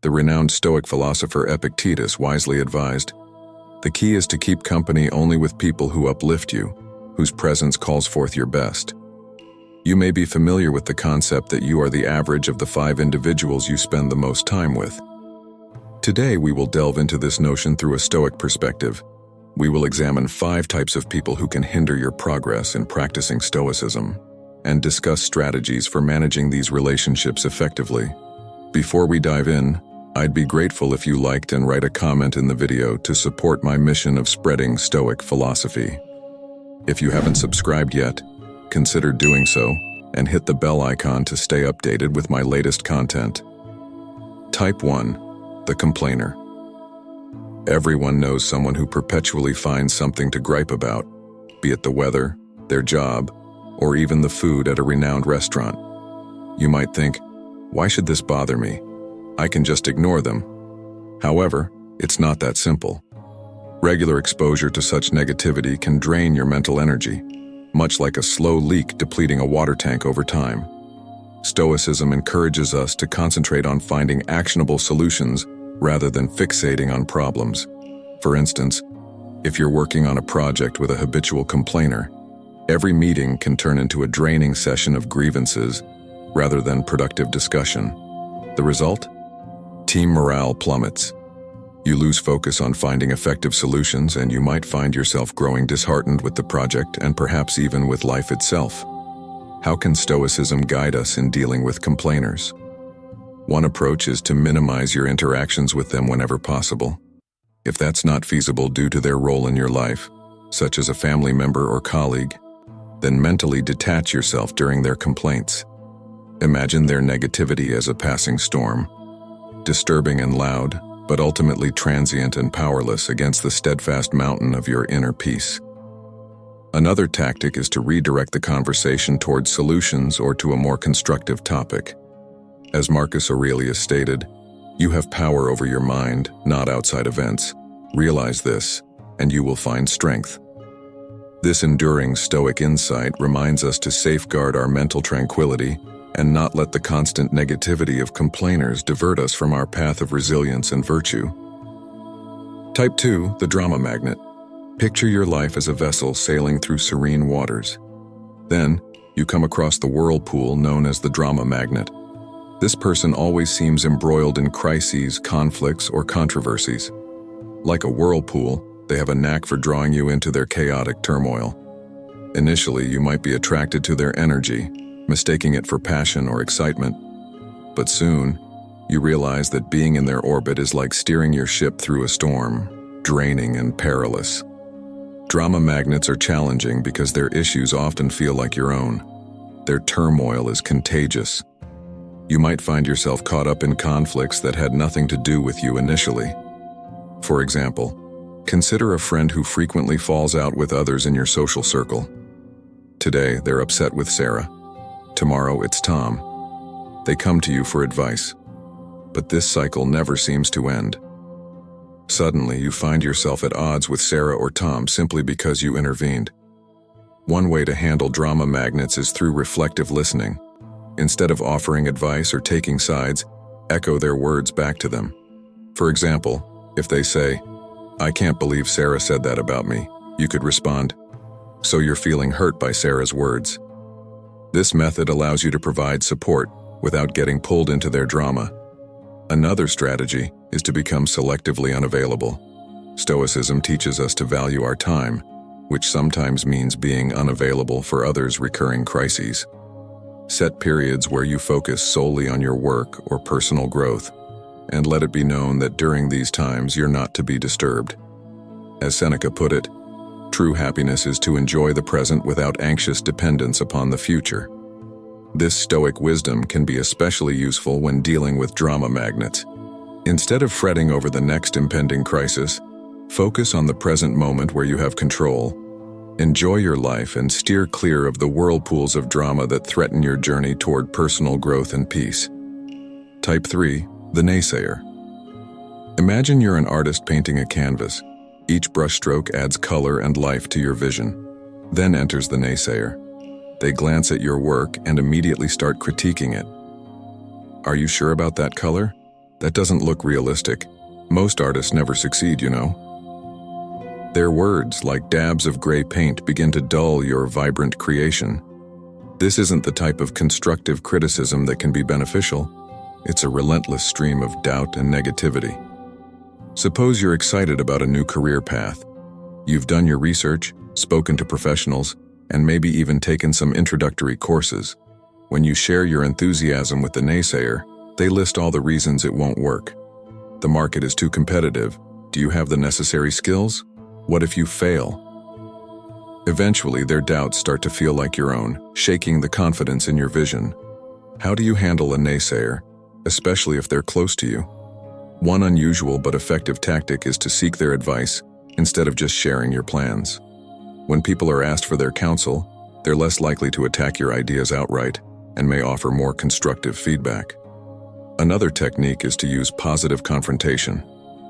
The renowned Stoic philosopher Epictetus wisely advised, "The key is to keep company only with people who uplift you, whose presence calls forth your best." You may be familiar with the concept that you are the average of the 5 individuals you spend the most time with. Today we will delve into this notion through a Stoic perspective. We will examine 5 types of people who can hinder your progress in practicing Stoicism, and discuss strategies for managing these relationships effectively. Before we dive in, I'd be grateful if you liked and write a comment in the video to support my mission of spreading Stoic philosophy. If you haven't subscribed yet, consider doing so and hit the bell icon to stay updated with my latest content. Type 1. The complainer. Everyone knows someone who perpetually finds something to gripe about, be it the weather, their job, or even the food at a renowned restaurant. You might think, why should this bother me? I can just ignore them. However, it's not that simple. Regular exposure to such negativity can drain your mental energy, much like a slow leak depleting a water tank over time. Stoicism encourages us to concentrate on finding actionable solutions rather than fixating on problems. For instance, if you're working on a project with a habitual complainer, every meeting can turn into a draining session of grievances rather than productive discussion. The result? Team morale plummets. You lose focus on finding effective solutions, and you might find yourself growing disheartened with the project and perhaps even with life itself. How can Stoicism guide us in dealing with complainers? One approach is to minimize your interactions with them whenever possible. If that's not feasible due to their role in your life, such as a family member or colleague, then mentally detach yourself during their complaints. Imagine their negativity as a passing storm, disturbing and loud, but ultimately transient and powerless against the steadfast mountain of your inner peace. Another tactic is to redirect the conversation towards solutions or to a more constructive topic. As Marcus Aurelius stated, "You have power over your mind, not outside events. Realize this, and you will find strength." This enduring Stoic insight reminds us to safeguard our mental tranquility and not let the constant negativity of complainers divert us from our path of resilience and virtue. Type 2. The drama magnet. Picture your life as a vessel sailing through serene waters. Then, you come across the whirlpool known as the drama magnet. This person always seems embroiled in crises, conflicts, or controversies. Like a whirlpool, they have a knack for drawing you into their chaotic turmoil. Initially, you might be attracted to their energy, mistaking it for passion or excitement. But soon, you realize that being in their orbit is like steering your ship through a storm, draining and perilous. Drama magnets are challenging because their issues often feel like your own. Their turmoil is contagious. You might find yourself caught up in conflicts that had nothing to do with you initially. For example, consider a friend who frequently falls out with others in your social circle. Today, they're upset with Sarah. Tomorrow, it's Tom. They come to you for advice. But this cycle never seems to end. Suddenly, you find yourself at odds with Sarah or Tom simply because you intervened. One way to handle drama magnets is through reflective listening. Instead of offering advice or taking sides, echo their words back to them. For example, if they say, "I can't believe Sarah said that about me," you could respond, "So you're feeling hurt by Sarah's words." This method allows you to provide support without getting pulled into their drama. Another strategy is to become selectively unavailable. Stoicism teaches us to value our time, which sometimes means being unavailable for others' recurring crises. Set periods where you focus solely on your work or personal growth, and let it be known that during these times you're not to be disturbed. As Seneca put it, true happiness is to enjoy the present without anxious dependence upon the future. This Stoic wisdom can be especially useful when dealing with drama magnets. Instead of fretting over the next impending crisis, focus on the present moment where you have control. Enjoy your life and steer clear of the whirlpools of drama that threaten your journey toward personal growth and peace. Type 3. The Naysayer. Imagine you're an artist painting a canvas. Each brushstroke adds color and life to your vision. Then enters the naysayer. They glance at your work and immediately start critiquing it. Are you sure about that color? That doesn't look realistic. Most artists never succeed, you know. Their words, like dabs of gray paint, begin to dull your vibrant creation. This isn't the type of constructive criticism that can be beneficial. It's a relentless stream of doubt and negativity. Suppose you're excited about a new career path. You've done your research, spoken to professionals, and maybe even taken some introductory courses. When you share your enthusiasm with the naysayer, they list all the reasons it won't work. The market is too competitive. Do you have the necessary skills? What if you fail? Eventually, their doubts start to feel like your own, shaking the confidence in your vision. How do you handle a naysayer, especially if they're close to you? One unusual but effective tactic is to seek their advice instead of just sharing your plans. When people are asked for their counsel, they're less likely to attack your ideas outright and may offer more constructive feedback. Another technique is to use positive confrontation.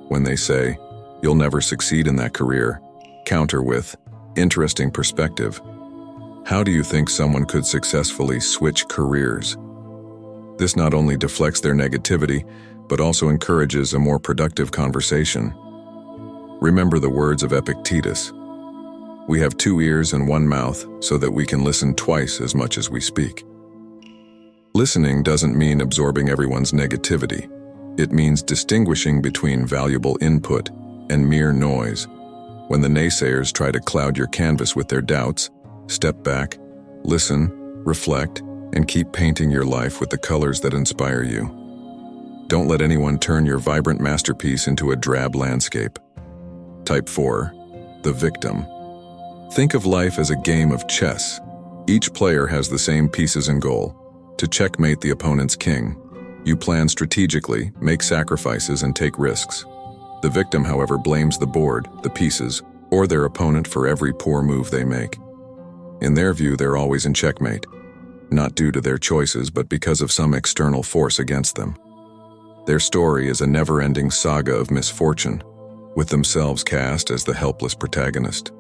When they say, "You'll never succeed in that career," counter with, "Interesting perspective. How do you think someone could successfully switch careers?" This not only deflects their negativity, but also encourages a more productive conversation. Remember the words of Epictetus: "We have 2 ears and 1 mouth so that we can listen twice as much as we speak." Listening doesn't mean absorbing everyone's negativity. It means distinguishing between valuable input and mere noise. When the naysayers try to cloud your canvas with their doubts, step back, listen, reflect, and keep painting your life with the colors that inspire you. Don't let anyone turn your vibrant masterpiece into a drab landscape. Type 4. The victim. Think of life as a game of chess. Each player has the same pieces and goal: to checkmate the opponent's king. You plan strategically, make sacrifices, and take risks. The victim, however, blames the board, the pieces, or their opponent for every poor move they make. In their view, they're always in checkmate, not due to their choices, but because of some external force against them. Their story is a never-ending saga of misfortune, with themselves cast as the helpless protagonist.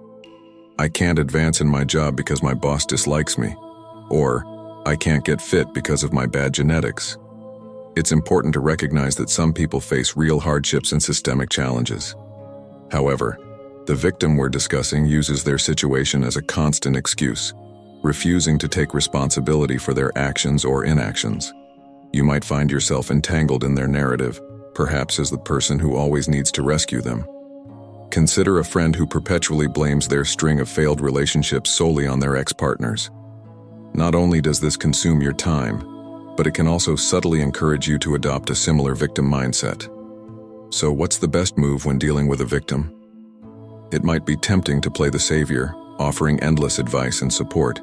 "I can't advance in my job because my boss dislikes me," or "I can't get fit because of my bad genetics." It's important to recognize that some people face real hardships and systemic challenges. However, the victim we're discussing uses their situation as a constant excuse, refusing to take responsibility for their actions or inactions. You might find yourself entangled in their narrative, perhaps as the person who always needs to rescue them. Consider a friend who perpetually blames their string of failed relationships solely on their ex-partners. Not only does this consume your time, but it can also subtly encourage you to adopt a similar victim mindset. So what's the best move when dealing with a victim? It might be tempting to play the savior, offering endless advice and support.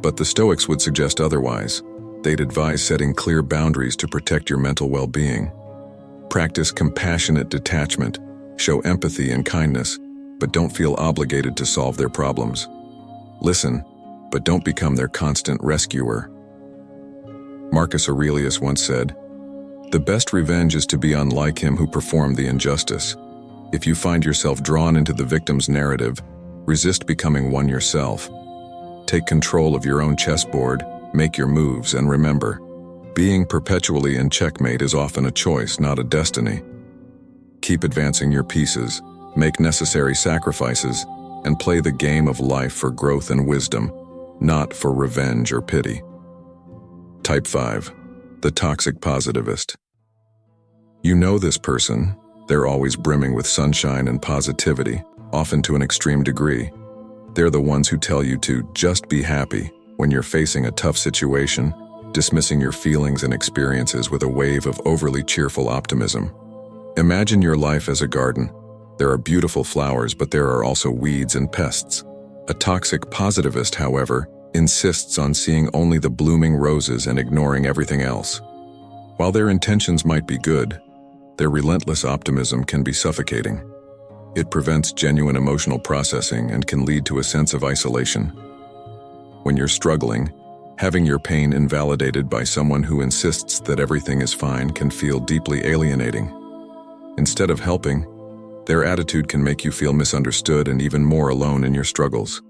But the Stoics would suggest otherwise. They'd advise setting clear boundaries to protect your mental well-being. Practice compassionate detachment, show empathy and kindness, but don't feel obligated to solve their problems. Listen, but don't become their constant rescuer. Marcus Aurelius once said, "The best revenge is to be unlike him who performed the injustice." If you find yourself drawn into the victim's narrative, resist becoming one yourself. Take control of your own chessboard, make your moves, and remember, being perpetually in checkmate is often a choice, not a destiny. Keep advancing your pieces, make necessary sacrifices, and play the game of life for growth and wisdom, not for revenge or pity. Type 5. The Toxic Positivist. You know this person. They're always brimming with sunshine and positivity, often to an extreme degree. They're the ones who tell you to just be happy when you're facing a tough situation, dismissing your feelings and experiences with a wave of overly cheerful optimism. Imagine your life as a garden. There are beautiful flowers, but there are also weeds and pests. A toxic positivist, however, insists on seeing only the blooming roses and ignoring everything else. While their intentions might be good, their relentless optimism can be suffocating. It prevents genuine emotional processing and can lead to a sense of isolation. When you're struggling, having your pain invalidated by someone who insists that everything is fine can feel deeply alienating. Instead of helping, their attitude can make you feel misunderstood and even more alone in your struggles.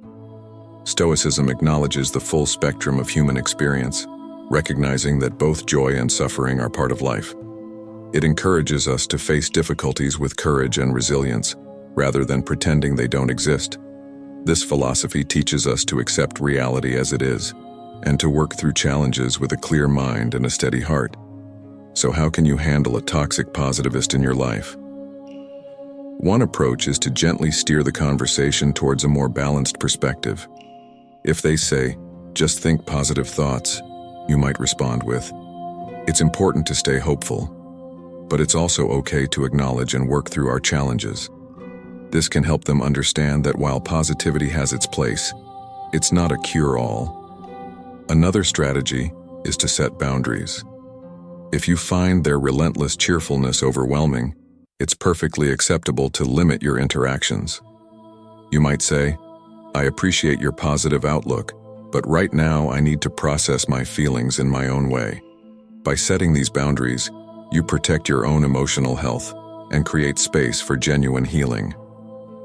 Stoicism acknowledges the full spectrum of human experience, recognizing that both joy and suffering are part of life. It encourages us to face difficulties with courage and resilience, rather than pretending they don't exist. This philosophy teaches us to accept reality as it is, and to work through challenges with a clear mind and a steady heart. So how can you handle a toxic positivist in your life? One approach is to gently steer the conversation towards a more balanced perspective. If they say, "Just think positive thoughts," you might respond with, "It's important to stay hopeful, but it's also okay to acknowledge and work through our challenges." This can help them understand that while positivity has its place, it's not a cure-all. Another strategy is to set boundaries. If you find their relentless cheerfulness overwhelming, it's perfectly acceptable to limit your interactions. You might say, "I appreciate your positive outlook, but right now I need to process my feelings in my own way." By setting these boundaries, you protect your own emotional health and create space for genuine healing.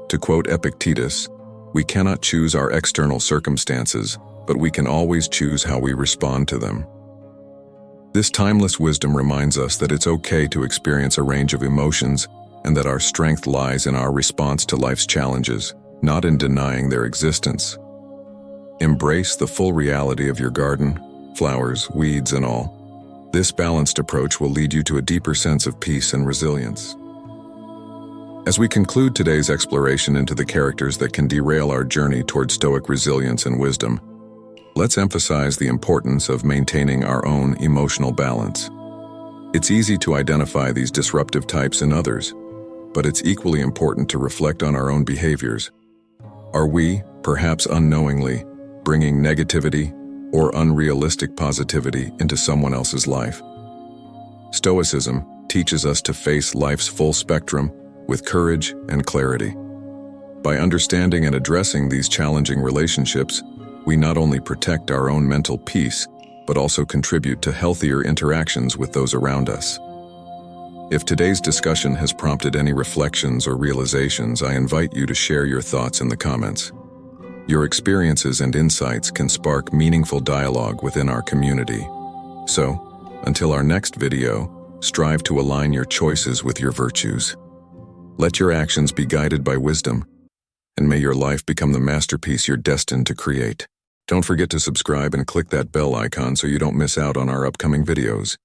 To quote Epictetus, "We cannot choose our external circumstances, but we can always choose how we respond to them." This timeless wisdom reminds us that it's okay to experience a range of emotions and that our strength lies in our response to life's challenges, not in denying their existence. Embrace the full reality of your garden, flowers, weeds, and all. This balanced approach will lead you to a deeper sense of peace and resilience. As we conclude today's exploration into the characters that can derail our journey toward Stoic resilience and wisdom, let's emphasize the importance of maintaining our own emotional balance. It's easy to identify these disruptive types in others, but it's equally important to reflect on our own behaviors. Are we, perhaps unknowingly, bringing negativity or unrealistic positivity into someone else's life? Stoicism teaches us to face life's full spectrum with courage and clarity. By understanding and addressing these challenging relationships, we not only protect our own mental peace, but also contribute to healthier interactions with those around us. If today's discussion has prompted any reflections or realizations, I invite you to share your thoughts in the comments. Your experiences and insights can spark meaningful dialogue within our community. So, until our next video, strive to align your choices with your virtues. Let your actions be guided by wisdom, and may your life become the masterpiece you're destined to create. Don't forget to subscribe and click that bell icon so you don't miss out on our upcoming videos.